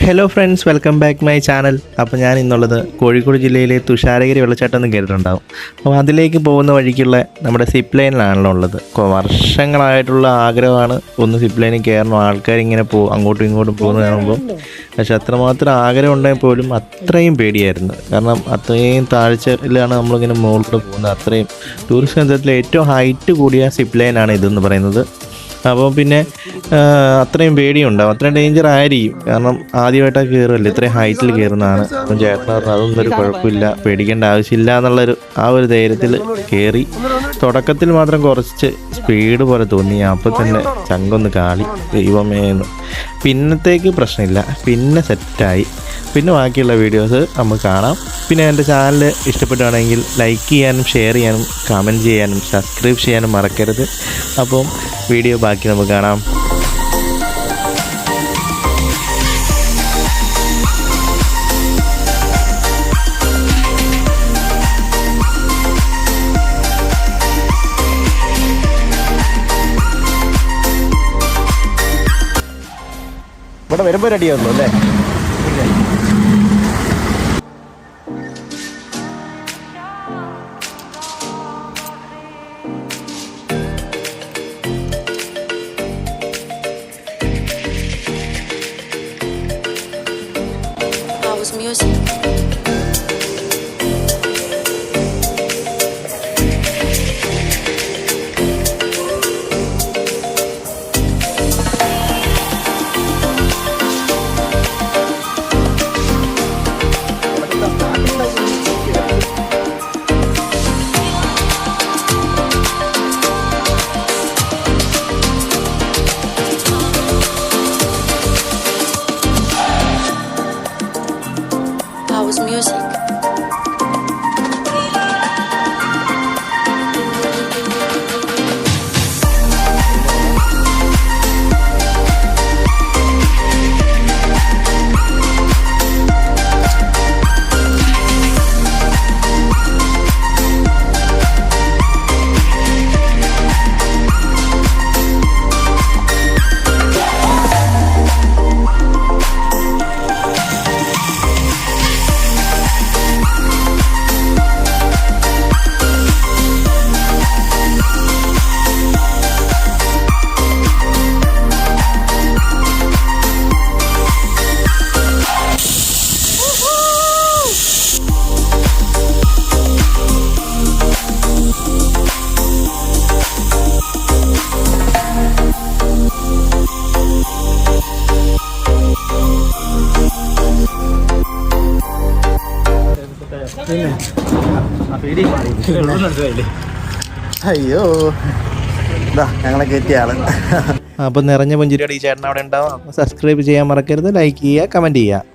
Hello friends, welcome back my channel. അപ്പോൾ ഞാൻ ഇന്നുള്ളത് കോഴിക്കോട് ജില്ലയിലെ തുഷാരഗിരി വെള്ളച്ചാട്ടം എന്ന് കേട്ടിട്ടുണ്ടാവും. അപ്പോൾ അതിലേക്ക് പോകുന്ന വഴിക്കുള്ള നമ്മുടെ സിപ്പ് ലൈനിലാണല്ലോ ഉള്ളത്. വർഷങ്ങളായിട്ടുള്ള ആഗ്രഹമാണ് ഒന്ന് സിപ്പ് ലൈനിൽ കയറണം. ആൾക്കാരിങ്ങനെ അങ്ങോട്ടും ഇങ്ങോട്ടും പോകുന്ന കാണുമ്പോൾ, പക്ഷെ അത്രമാത്രം ആഗ്രഹം ഉണ്ടെങ്കിൽ പോലും അത്രയും പേടിയായിരുന്നു. കാരണം അത്രയും താഴ്ചയിലാണ് നമ്മളിങ്ങനെ മുകളിലോട്ട് പോകുന്നത്. അത്രയും ടൂറിസ്റ്റ് കേന്ദ്രത്തിലെ ഏറ്റവും ഹൈറ്റ് കൂടിയ സിപ്പ് ലൈനാണ് ഇതെന്ന് പറയുന്നത്. അപ്പോൾ പിന്നെ അത്രയും പേടിയുണ്ടാവും, അത്രയും ഡേഞ്ചർ ആയിരിക്കും. കാരണം ആദ്യമായിട്ടൊക്കെ കയറുമല്ലോ, ഇത്രയും ഹൈറ്റിൽ കയറുന്നതാണ്. അപ്പം ചേട്ടൻ പറഞ്ഞു അതൊന്നും ഒരു കുഴപ്പമില്ല, പേടിക്കേണ്ട ആവശ്യമില്ല എന്നുള്ളൊരു ധൈര്യത്തിൽ കയറി. തുടക്കത്തിൽ മാത്രം കുറച്ച് സ്പീഡ് പോലെ തോന്നി. അപ്പോൾ തന്നെ ചങ്കൊന്ന് കാളി, ദൈവമേന്ന്. പിന്നത്തേക്ക് പ്രശ്നമില്ല, പിന്നെ സെറ്റായി. പിന്നെ ബാക്കിയുള്ള വീഡിയോസ് നമുക്ക് കാണാം. പിന്നെ എൻ്റെ ചാനൽ ഇഷ്ടപ്പെടുകയാണെങ്കിൽ ലൈക്ക് ചെയ്യാനും ഷെയർ ചെയ്യാനും കമൻറ്റ് ചെയ്യാനും സബ്സ്ക്രൈബ് ചെയ്യാനും മറക്കരുത്. അപ്പം വീഡിയോ ബാക്കി നമുക്ക് കാണാം. ഇവിടെ വരുമ്പോൾ റെഡിയാവുന്നു അല്ലേ? Music. അയ്യോ, ഇതാ ഞങ്ങളെ കയറ്റിയ ആള്. അപ്പം നിറഞ്ഞ പുഞ്ചിരിയോടെ ഈ ചേട്ടൻ അവിടെ ഉണ്ടാവും. സബ്സ്ക്രൈബ് ചെയ്യാൻ മറക്കരുത്, ലൈക്ക് ചെയ്യുക, കമൻറ്റ് ചെയ്യുക.